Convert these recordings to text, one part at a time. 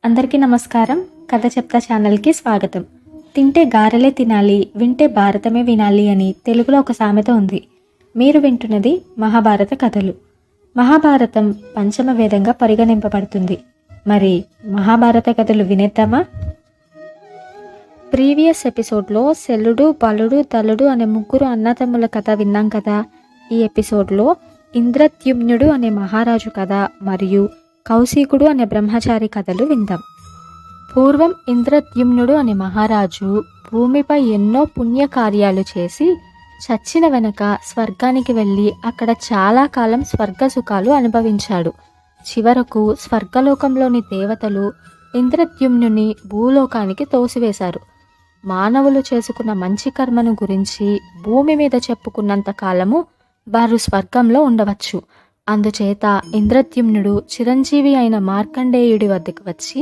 అందరికీ నమస్కారం. కథ చెప్తా ఛానల్కి స్వాగతం. తింటే గారెలే తినాలి, వింటే భారతమే వినాలి అని తెలుగులో ఒక సామెత ఉంది. మీరు వింటున్నది మహాభారత కథలు. మహాభారతం పంచమ వేదంగా పరిగణింపబడుతుంది. మరి మహాభారత కథలు వినేద్దామా? ప్రీవియస్ ఎపిసోడ్లో శల్యుడు, బలుడు, దళుడు అనే ముగ్గురు అన్నదమ్ముల కథ విన్నాం కదా. ఈ ఎపిసోడ్లో ఇంద్రద్యుమ్నుడు అనే మహారాజు కథ మరియు కౌశికుడు అనే బ్రహ్మచారి కథలు విందాం. పూర్వం ఇంద్రద్యుమ్నుడు అనే మహారాజు భూమిపై ఎన్నో పుణ్యకార్యాలు చేసి చచ్చిన వెనక స్వర్గానికి వెళ్ళి అక్కడ చాలా కాలం స్వర్గ సుఖాలు అనుభవించాడు. చివరకు స్వర్గలోకంలోని దేవతలు ఇంద్రద్యుమ్నుని భూలోకానికి తోసివేశారు. మానవులు చేసుకున్న మంచి కర్మను గురించి భూమి మీద చెప్పుకున్నంత కాలము వారు స్వర్గంలో ఉండవచ్చు. అందుచేత ఇంద్రద్యుమ్నుడు చిరంజీవి అయిన మార్కండేయుడి వద్దకు వచ్చి,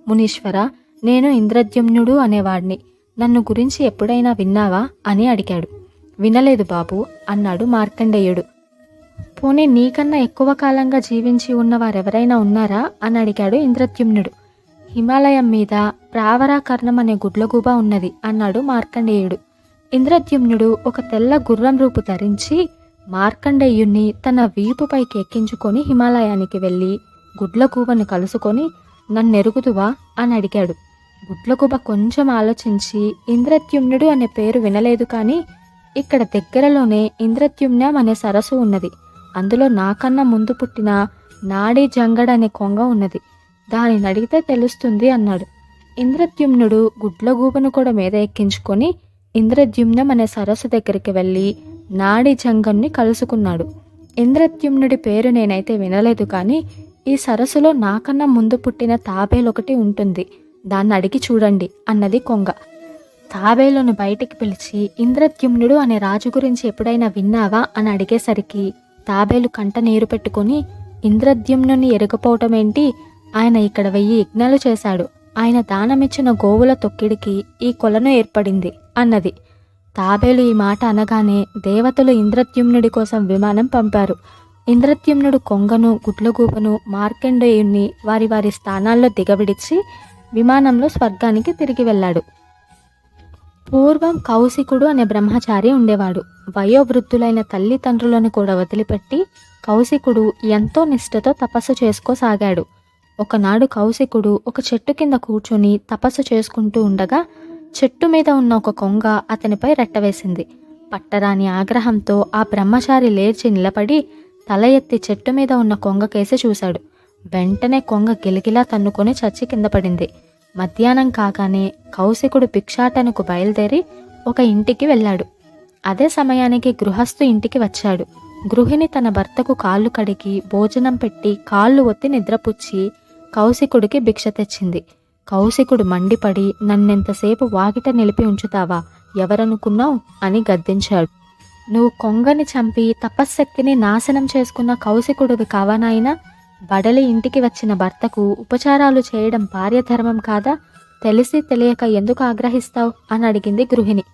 మునీశ్వర, నేను ఇంద్రద్యుమ్నుడు అనేవాడిని, నన్ను గురించి ఎప్పుడైనా విన్నావా అని అడిగాడు. వినలేదు బాబు అన్నాడు మార్కండేయుడు. పోనీ నీకన్నా ఎక్కువ కాలంగా జీవించి ఉన్నవారెవరైనా ఉన్నారా అని అడిగాడు ఇంద్రద్యుమ్నుడు. హిమాలయం మీద ప్రావరాకర్ణం అనే గుడ్లగూబ ఉన్నది అన్నాడు మార్కండేయుడు. ఇంద్రద్యుమ్నుడు ఒక తెల్ల గుర్రం రూపు ధరించి మార్కండేయుణ్ణి తన వీపుపైకి ఎక్కించుకొని హిమాలయానికి వెళ్ళి గుడ్లగూబను కలుసుకొని, నన్నెరుగుదువా అని అడిగాడు. గుడ్లగూబ కొంచెం ఆలోచించి, ఇంద్రద్యుమ్నుడు అనే పేరు వినలేదు, కానీ ఇక్కడ దగ్గరలోనే ఇంద్రద్యుమ్నం అనే సరస్సు ఉన్నది, అందులో నాకన్నా ముందు పుట్టిన నాడీ జంగడ అనే కొంగ ఉన్నది, దానిని అడిగితే తెలుస్తుంది అన్నాడు. ఇంద్రద్యుమ్నుడు గుడ్లగూబను కూడా మీద ఎక్కించుకొని ఇంద్రద్యుమ్నం అనే సరస్సు దగ్గరికి వెళ్ళి నాడి జంగన్ని కలుసుకున్నాడు. ఇంద్రద్యుమ్నుడి పేరు నేనైతే వినలేదు, కానీ ఈ సరస్సులో నాకన్నా ముందు పుట్టిన తాబేలొకటి ఉంటుంది, దాన్ని అడిగి చూడండి అన్నది కొంగ. తాబేలును బయటికి పిలిచి, ఇంద్రద్యుమ్నుడు అనే రాజు గురించి ఎప్పుడైనా విన్నావా అని అడిగేసరికి తాబేలు కంట నీరు పెట్టుకొని, ఇంద్రద్యుమ్నుని ఎరగపోవటం ఏంటి, ఆయన ఇక్కడ 1000 యజ్ఞాలు చేశాడు, ఆయన దానమిచ్చిన గోవుల తొక్కిడికి ఈ కొలను ఏర్పడింది అన్నది. తాబేలు ఈ మాట అనగానే దేవతలు ఇంద్రద్యుమ్నుడి కోసం విమానం పంపారు. ఇంద్రద్యుమ్నుడు కొంగను, గుడ్లగూబను, మార్కండేయుణ్ణి వారి వారి స్థానాల్లో దిగబిడిచి విమానంలో స్వర్గానికి తిరిగి వెళ్ళాడు. పూర్వం కౌశికుడు అనే బ్రహ్మచారి ఉండేవాడు. వయోవృద్ధులైన తల్లిదండ్రులను కూడా వదిలిపెట్టి కౌశికుడు ఎంతో నిష్ఠతో తపస్సు చేసుకోసాగాడు. ఒకనాడు కౌశికుడు ఒక చెట్టు కింద కూర్చొని తపస్సు చేసుకుంటూ ఉండగా చెట్టు మీద ఉన్న ఒక కొంగ అతనిపై రెట్టవేసింది. పట్టరాని ఆగ్రహంతో ఆ బ్రహ్మచారి లేచి నిలబడి తల ఎత్తి చెట్టు మీద ఉన్న కొంగ కేసి చూశాడు. వెంటనే కొంగ గిలగిలా తన్నుకొని చచ్చి కింద పడింది. మధ్యాహ్నం కాగానే కౌశికుడు భిక్షాటనకు బయలుదేరి ఒక ఇంటికి వెళ్ళాడు. అదే సమయానికి గృహస్థు ఇంటికి వచ్చాడు. గృహిణి తన భర్తకు కాళ్ళు కడిగి భోజనం పెట్టి కాళ్ళు ఒత్తి నిద్రపుచ్చి కౌశికుడికి భిక్ష తెచ్చింది. కౌశికుడు మండిపడి, నన్నెంతసేపు వాకిట నిలిపి ఉంచుతావా, ఎవరనుకున్నావు అని గద్దించాడు. నువ్వు కొంగని చంపి తపశ్శక్తిని నాశనం చేసుకున్న కౌశికుడివి కావానాయినా, బడలి ఇంటికి వచ్చిన భర్తకు ఉపచారాలు చేయడం భార్య ధర్మం కాదా, తెలిసి తెలియక ఎందుకు ఆగ్రహిస్తావు అని అడిగింది గృహిణి.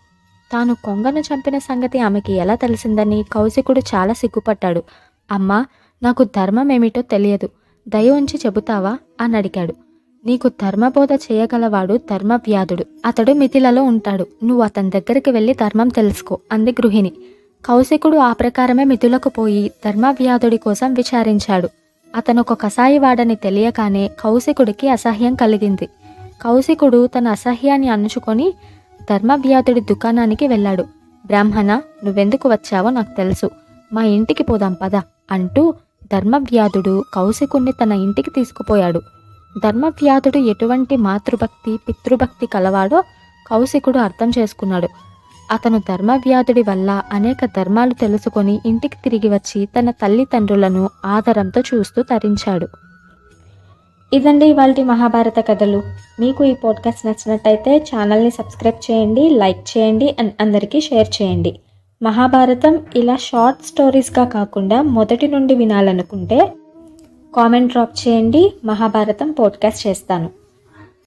తాను కొంగను చంపిన సంగతి ఆమెకి ఎలా తెలిసిందని కౌశికుడు చాలా సిగ్గుపడ్డాడు. అమ్మా, నాకు ధర్మం ఏమిటో తెలియదు, దయ ఉంచి చెబుతావా అని అడిగాడు. నీకు ధర్మబోధ చేయగలవాడు ధర్మవ్యాధుడు, అతడు మిథిలలో ఉంటాడు, నువ్వు అతని దగ్గరికి వెళ్ళి ధర్మం తెలుసుకో అంది గృహిణి. కౌశికుడు ఆ ప్రకారమే మిథులకు పోయి ధర్మవ్యాధుడి కోసం విచారించాడు. అతను ఒక కసాయివాడని తెలియగానే కౌశికుడికి అసహ్యం కలిగింది. కౌశికుడు తన అసహ్యాన్ని అణుచుకొని ధర్మవ్యాధుడి దుకాణానికి వెళ్ళాడు. బ్రాహ్మణ, నువ్వెందుకు వచ్చావో నాకు తెలుసు, మా ఇంటికి పోదాం పద అంటూ ధర్మవ్యాధుడు కౌశికుణ్ణి తన ఇంటికి తీసుకుపోయాడు. ధర్మవ్యాధుడు ఎటువంటి మాతృభక్తి పితృభక్తి కలవాడో కౌశికుడు అర్థం చేసుకున్నాడు. అతను ధర్మవ్యాధుడి వల్ల అనేక ధర్మాలు తెలుసుకొని ఇంటికి తిరిగి వచ్చి తన తల్లిదండ్రులను ఆదరంతో చూస్తూ తరించాడు. ఇదండి ఇవాల్టి మహాభారత కథలు. మీకు ఈ పాడ్కాస్ట్ నచ్చినట్టయితే ఛానల్ని సబ్స్క్రైబ్ చేయండి, లైక్ చేయండి అండ్ అందరికీ షేర్ చేయండి. మహాభారతం ఇలా షార్ట్ స్టోరీస్గా కాకుండా మొదటి నుండి వినాలనుకుంటే కామెంట్ డ్రాప్ చేయండి, మహాభారతం పాడ్కాస్ట్ చేస్తాను.